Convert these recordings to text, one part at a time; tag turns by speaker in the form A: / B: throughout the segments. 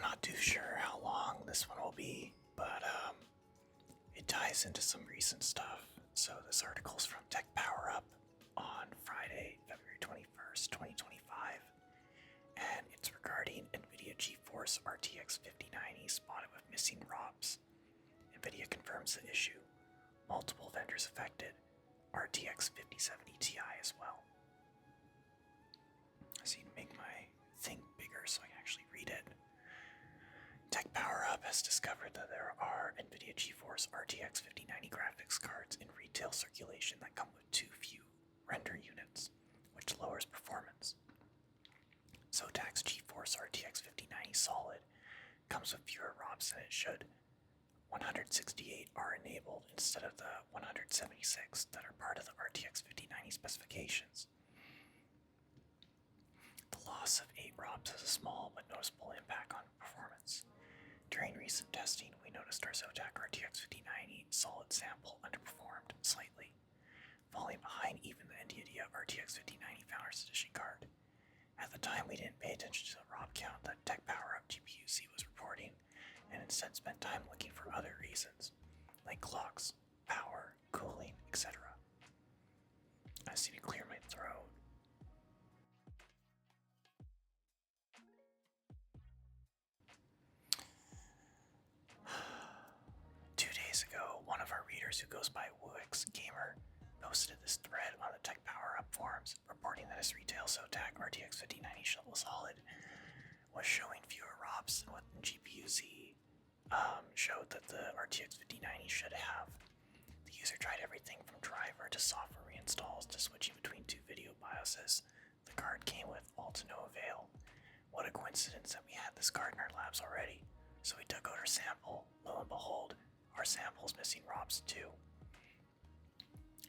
A: not too sure how long this one will be, but it ties into some recent stuff. So this article's from Tech Power Up on Friday, February 21st, 2025, and it's regarding Nvidia GeForce RTX 5090 spotted with missing ROPs. Nvidia confirms the issue. Multiple vendors affected. RTX 5070 Ti as well. I need to make my thing bigger so I can actually read it. Tech Power Up has discovered that there are Nvidia GeForce RTX 5090 graphics cards in retail circulation that come with too few render units, which lowers performance. Zotac's GeForce RTX 5090 Solid comes with fewer ROPs than it should. 168 are enabled instead of the 176 that are part of the RTX 5090 specifications. The loss of 8 ROPs has a small but noticeable impact on performance. During recent testing, we noticed our Zotac RTX 5090 Solid sample underperformed slightly, falling behind even the Nvidia RTX 5090 Founders Edition card. At the time, we didn't pay attention to the ROP count that Tech Power Up GPU-C was reporting, and instead spent time looking for other reasons, like clocks, power, cooling, etc. I just need to clear my throat. Two days ago, one of our readers who goes by Wooix Gamer posted this thread on the Tech Power Up forums reporting that his retail Zotac RTX 5090 Solid was showing fewer ROPs than what GPU-Z showed that the RTX 5090 should have. The user tried everything from driver to software reinstalls to switching between two video BIOSes the card came with, all to no avail. What a coincidence that we had this card in our labs already. So we dug out our sample. Lo and behold, our sample is missing ROPs too.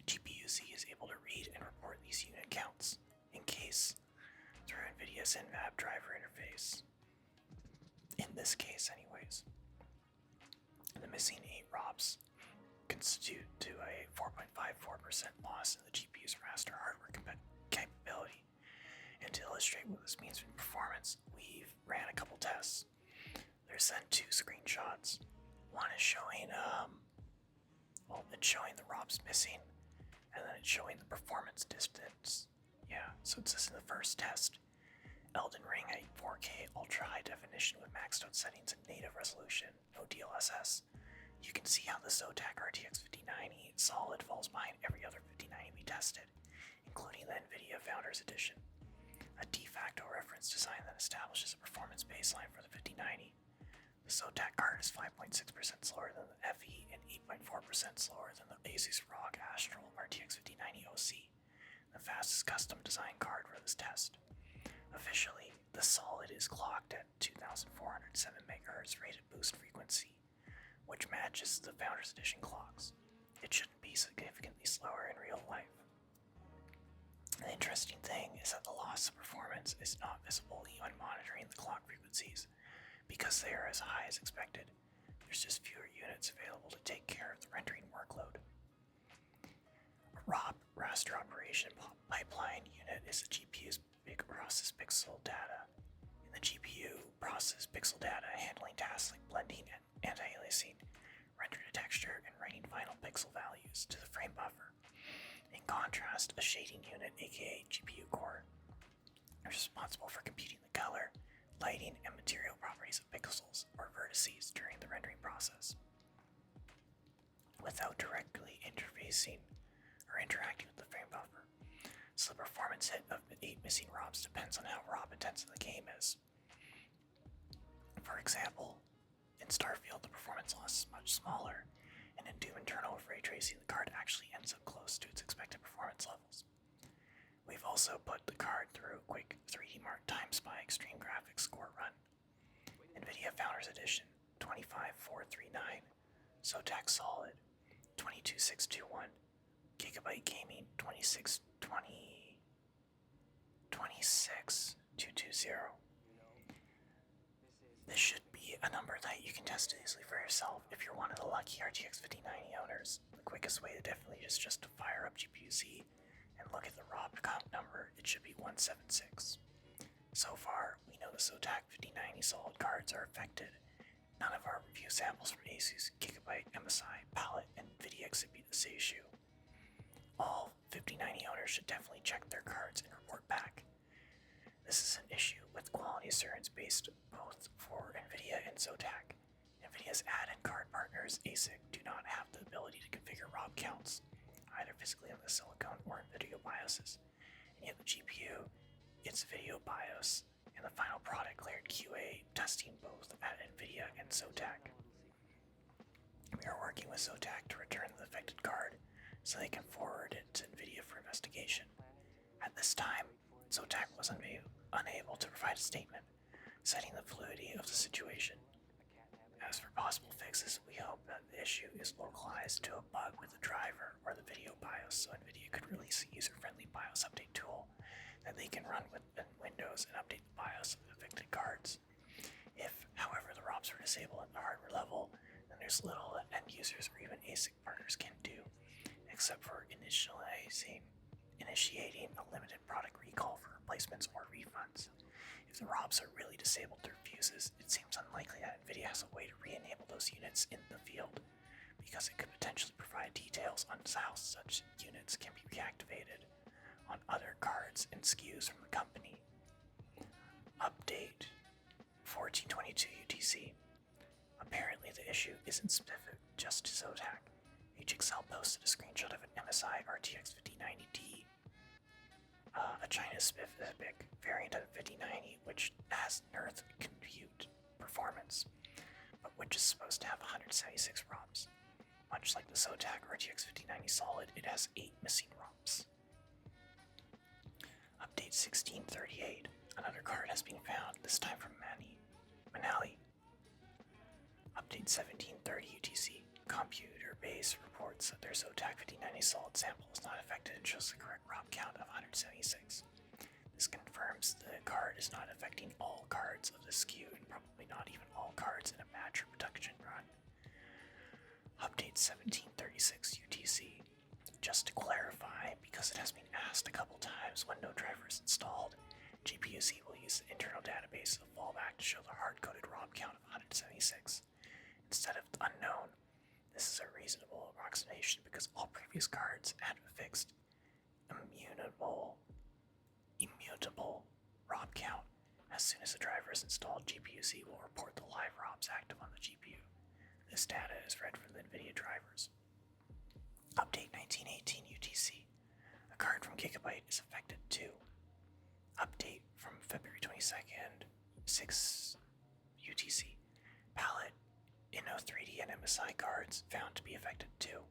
A: GPU-Z is able to read and report these unit counts, in case, through Nvidia's NVAB driver interface. In this case, anyways. The missing 8 ROPs constitute to a 4.54% loss in the GPU's raster hardware capability. And to illustrate what this means for performance, we've ran a couple tests. There's then 2 screenshots. One is showing, it's showing the ROPs missing, and then it's showing the performance distance. Yeah, so it says in the first test, Elden Ring at 4K ultra high definition with maxed out settings and native resolution, no DLSS. You can see how the Zotac RTX 5090 Solid falls behind every other 5090 we tested, including the Nvidia Founders Edition, a de facto reference design that establishes a performance baseline for the 5090. The Zotac card is 5.6% slower than the FE and 8.4% slower than the Asus ROG Astral RTX 5090 OC, the fastest custom design card for this test. Officially, the Solid is clocked at 2407 MHz rated boost frequency, which matches the Founders Edition clocks. It shouldn't be significantly slower in real life. The interesting thing is that the loss of performance is not visible when monitoring the clock frequencies, because they are as high as expected. There's just fewer units available to take care of the rendering workload. A ROP, raster operation pipeline unit, is the GPU's process pixel data. In the GPU, process pixel data handling tasks like blending and anti-aliasing, render to texture, and writing final pixel values to the frame buffer. In contrast, a shading unit, aka GPU core, is responsible for computing the color, lighting, and material properties of pixels or vertices during the rendering process. Without directly interfacing or interacting with the frame buffer. So the performance hit of 8 missing ROPs depends on how ROP intensive the game is. For example, in Starfield the performance loss is much smaller, and in Doom Eternal with ray tracing the card actually ends up close to its expected performance levels. We've also put the card through a quick 3D Mark Time Spy Extreme Graphics score run. Nvidia Founders Edition 25439, Zotac Solid 22621, Gigabyte Gaming 26220. This should be a number that you can test easily for yourself if you're one of the lucky RTX 5090 owners. The quickest way to definitely is just to fire up GPU-Z and look at the ROP count number. It should be 176. So far, we Ostinyo, the Zotac 5090 solid cards are affected. None of our review samples from Asus, Gigabyte, MSI, Palette, and Nvidia exhibit this issue. All 5090 owners should definitely check their cards and report back. This is an issue with quality assurance based both for Nvidia and Zotac. Nvidia's add-in card partners, ASIC, do not have the ability to configure ROM counts, either physically on the silicon or in video BIOSes. And yet the GPU, its video BIOS, and the final product cleared QA testing both at Nvidia and Zotac. We are working with Zotac to return the affected card so they can forward it to Nvidia for investigation. At this time, Zotac was unable to provide a statement, citing the fluidity of the situation. As for possible fixes, we hope that the issue is localized to a bug with the driver or the video BIOS, so Nvidia could release a user-friendly BIOS update tool that they can run within Windows and update the BIOS of the affected cards. If, however, the ROMs are disabled at the hardware level, then there's little that end users or even ASIC partners can do, except for initiating a limited product recall for replacements or refunds. If the ROMs are really disabled through fuses, it seems unlikely that Nvidia has a way to re-enable those units in the field, because it could potentially provide details on how such units can be reactivated on other cards and SKUs from the company. Update 1422 UTC. Apparently the issue isn't specific just to Zotac. HXL posted a screenshot of an MSI RTX 5090D, a China-specific variant of 5090 which has NERF compute performance, but which is supposed to have 176 ROMs. Much like the Zotac RTX 5090 Solid, it has 8 missing ROMs. Update 1638. Another card has been found, this time from Manali. Update 1730 UTC. Computer base reports that their Zotac 5090 Solid sample is not affected and shows the correct ROM count of 176. This confirms the card is not affecting all cards of the SKU and probably not even all cards in a batch or production run. Update 1736 UTC. Just to clarify, because it has been asked a couple times when no driver is installed, GPU-Z will use the internal database as a fallback to show the hard-coded ROM count of 176 instead of unknown. This is a reasonable approximation because all previous cards had a fixed immutable ROM count. As soon as the driver is installed, GPU-Z will report the live ROMs active on the GPU. This data is read from the Nvidia drivers. Update 1918 UTC. A card from Gigabyte is affected too. Update from February 22nd, 6 UTC. Palette, Inno3D, and MSI cards found to be affected too.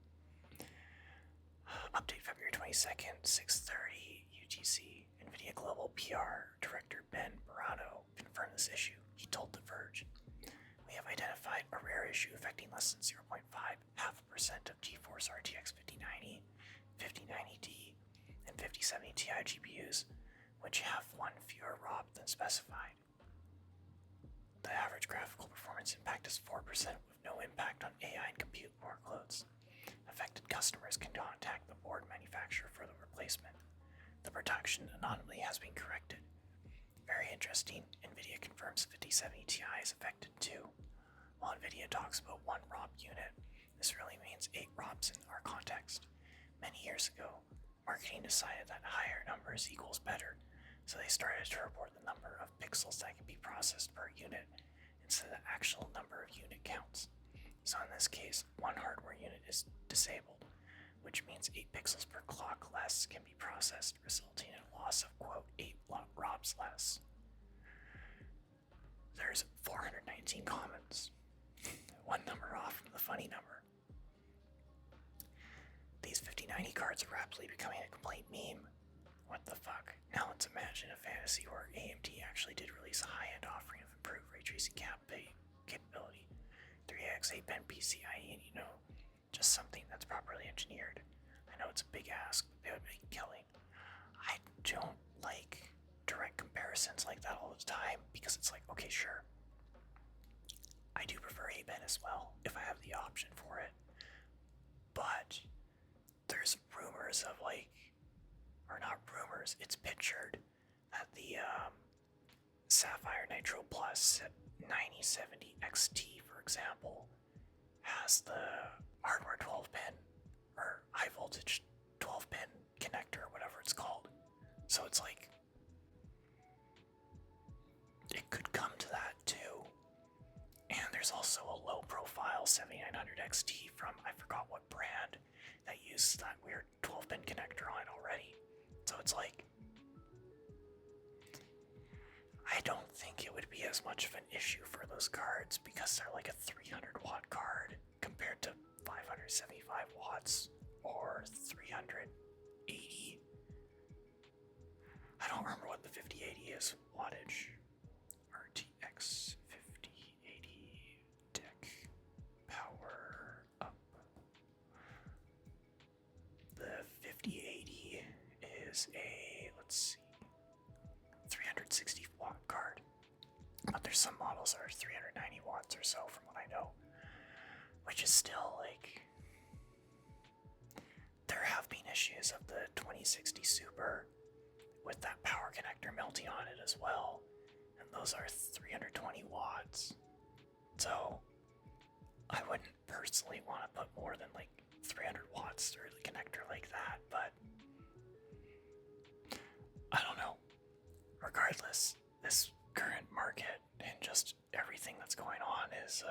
A: Update February 22nd, 6:30 UTC. Nvidia Global PR Director Ben Morano confirmed this issue. He told The Verge, "We have identified a rare issue affecting less than 0.5% of GeForce RTX 5090, 5090D, and 5070 Ti GPUs, which have one fewer ROM than specified. The average graphical performance impact is 4% with no impact on AI and compute workloads. Affected customers can contact the board manufacturer for the replacement. The production anomaly has been corrected. Very interesting, Nvidia confirms 5070 Ti is affected too. While Nvidia talks about one ROM unit, this really means 8 ROMs in our context. Many years ago, marketing decided that higher numbers equals better, so they started to report the number of pixels that can be processed per unit instead of the actual number of unit counts. So in this case, one hardware unit is disabled, which means 8 pixels per clock less can be processed, resulting in a loss of, quote, 8 ROMs less. There's 419 comments. One number off from the funny number. These 5090 cards are rapidly becoming a complete meme. What the fuck? Now let's imagine a fantasy where AMD actually did release a high-end offering of improved ray tracing capability, 3x 8-bit PCIe, and just something that's properly engineered. I know it's a big ask, but they would make a killing. I don't like direct comparisons like that all the time because it's like, okay, sure. I do prefer 8-bit as well if I have the option for it, but there's rumors of or not rumors, it's pictured that the Sapphire Nitro Plus 9070 XT, for example, has the hardware 12 pin or high voltage 12 pin connector, whatever it's called. So it's like it could come to that too. And there's also a low profile 7900 XT from I forgot what brand that uses that weird 12 pin connector on it already. So it's like, I don't think it would be as much of an issue for those cards because they're like a 300 watt card compared to 575 watts or 380. I don't remember what the 5080 is wattage. RTX 5080 deck power up. The 5080 is a, let's see, 360 watt card. But there's some models that are 390 watts or so from what I know. Which is still like, there have been issues of the 2060 Super with that power connector melting on it as well. And those are 320 watts. So I wouldn't personally want to put more than like 300 watts through the connector like that, but I don't know. Regardless, this current market and just everything that's going on is